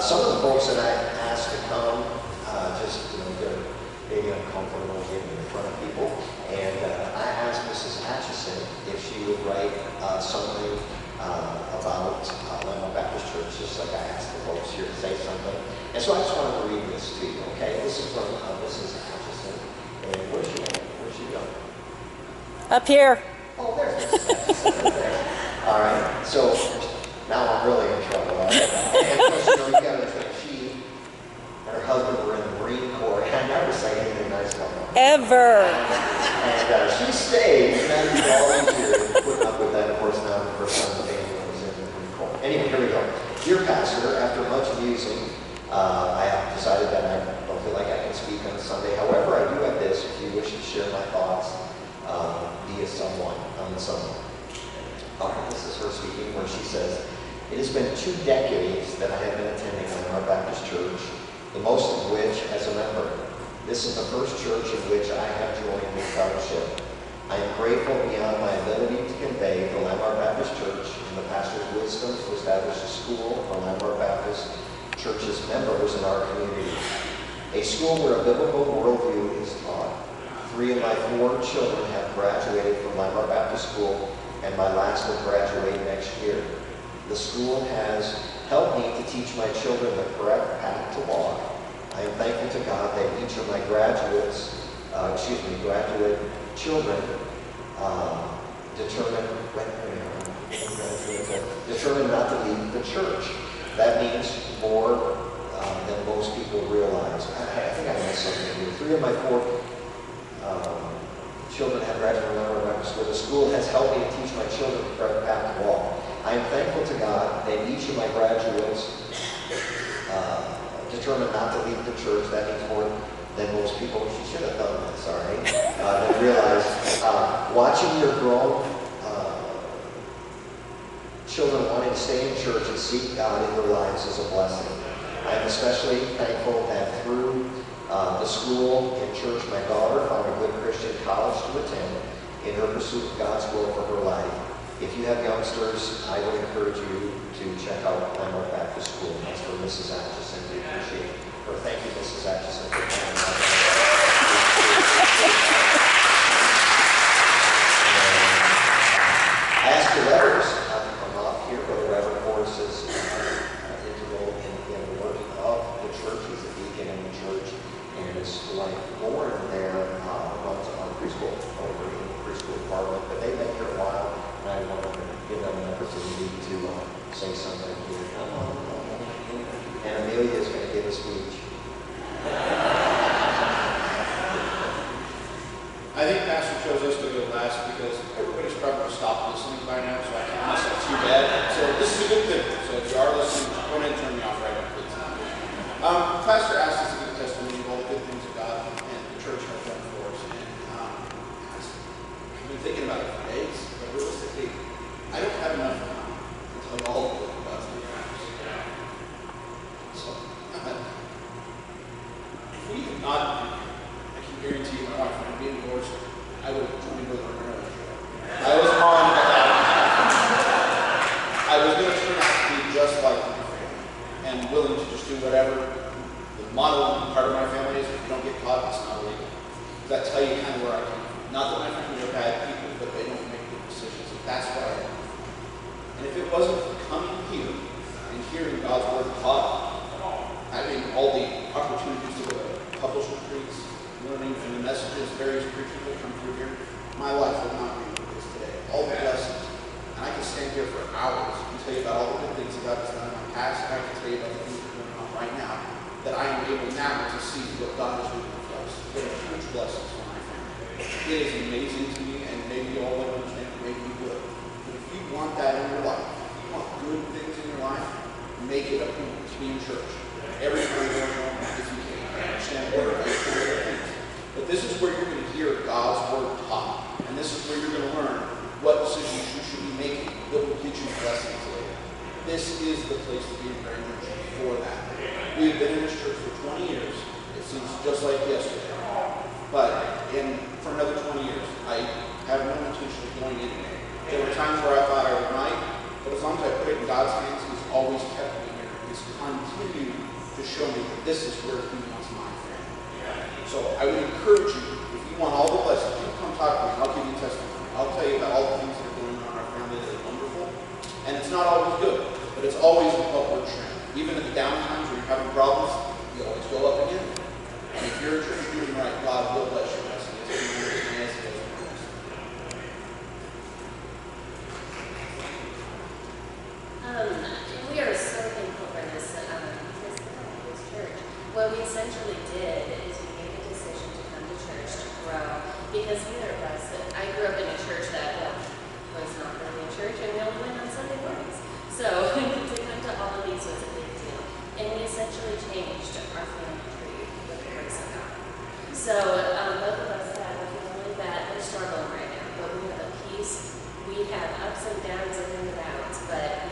Some of the folks that I asked to come, just, they're maybe uncomfortable getting in front of people. And I asked Mrs. Atchison if she would write something about Landmark Baptist Church, just like I asked the folks here to say something. And so I just wanted to read this to you, okay? This is from Mrs. Atchison. And where's she going? Where's she going? Up here. Oh, there's Mrs. Atchison right there. All right, so now I'm really in trouble. Right? And of course, you got to think she and her husband were in the Marine Corps. I never say anything nice about them. Ever. And she stayed, and then all these years, putting up with that. Of course, now her son's family was in the Marine Corps. Anyway, here we go. Dear Pastor, after much musing, I decided that I don't feel like I can speak on Sunday. However, I do have this, if you wish to share my thoughts via someone, on someone. All right, this is her speaking, where she says, "It has been 2 decades that I have been attending our Baptist Church, the most of which as a member. This is the first church in which I have joined in fellowship. I am grateful beyond my ability to convey the Landmark Baptist Church and the pastor's wisdom to establish a school for Landmark Baptist Church's members in our community. A school where a biblical worldview is taught. 3 of my 4 children have graduated from Landmark Baptist School, and my last will graduate next year. The school has helped me to teach my children the correct path to walk. I am thankful to God that each of my graduate children determined not to leave the church. That means more than most people realize." I think I missed something here. 3 of my 4 children have graduated from Landmark Baptist School. The school has helped me to teach my children the correct path to walk. I am thankful to God that each of my graduates determined not to leave the church. That means more than most people. She should have done this, all right? They realize watching your grown children wanting to stay in church and seek God in their lives is a blessing. I am especially thankful that through the school and church, my daughter found a good Christian college to attend in her pursuit of God's will for her life. If you have youngsters, I would encourage you to check out Landmark Baptist School. That's for Mrs. Atchison. We appreciate her. Thank you, Mrs. Atchison, for coming. I asked the Reverends not to come up here, but the Reverend Forrest is integral in the work of the church. He's a deacon in the church, and his wife Lauren there runs our preschool over in the preschool department. But they've been here a while, and I want to give them an opportunity to say something here. And Amelia is going to give a speech. I think Pastor chose us to go last because everybody's probably stopped listening by now, so I can't mess up too bad. So this is a good thing. So if you are listening, go ahead and turn me off right now, please. Pastor asked us to give a testimony of all the good things that God and the church have done for us. And I've been thinking about it for days, but realistically, I don't have enough time to tell you all the good God's done for us. So, if we had not, I can guarantee you my wife, when I'm being divorced, I would have joined with her earlier. I was on that. I was going to turn out to be just like my family and willing to just do whatever. The motto part of my family is if you don't get caught, it's not illegal. Does that tell you kind of where I come from? Not that my family are bad people, but they don't make good decisions. And that's what I am. And if it wasn't for coming here and hearing God's word taught, having all the opportunities to go to published retreats, learning from the messages various preachers that come through here, my life would not be what it is today. All the blessings. And I can stand here for hours and tell you about all the good things that God has done in my past, and I can tell you about the things that are going on right now, that I am able now to see what God is doing for us. What a huge blessings for my family. It is amazing to me, and maybe you all don't understand it, maybe you would. But if you want that in your life, if you want good things in your life, make it a point to be in church. Every Sunday morning, if you can. Understand word, things. But this is where you're going to hear God's word taught. And this is where you're going to learn what decisions you should be making that will get you blessings later. This is the place to be in very much for that. We have been in this church for 20 years. It seems just like yesterday. But for another 20 years, I have no intention of going anywhere. There were times where I thought I might, but as long as I put it in God's hands, He's always kept me here. His is continue to show me that this is where He wants my family. So I would encourage you, if you want all the blessings, you come talk to me. I'll give you testimony. I'll tell you about all the things that are going on in our family that are wonderful. And it's not always good, but it's always an upward trend. Even at the down times where you're having problems, you always go up again. And if you're a church doing right, God will bless you. Yes, He is. We are so thankful for this church. What we essentially did is we made a decision to come to church to grow, because neither of us, I grew up in a church that was not really a church, and we only went on Sunday mornings. So to come to all of these was a big deal. And we essentially changed our family tree with the grace of God. So both of us have a family that are struggling right now, but we have a peace. We have ups and downs and ins and outs, but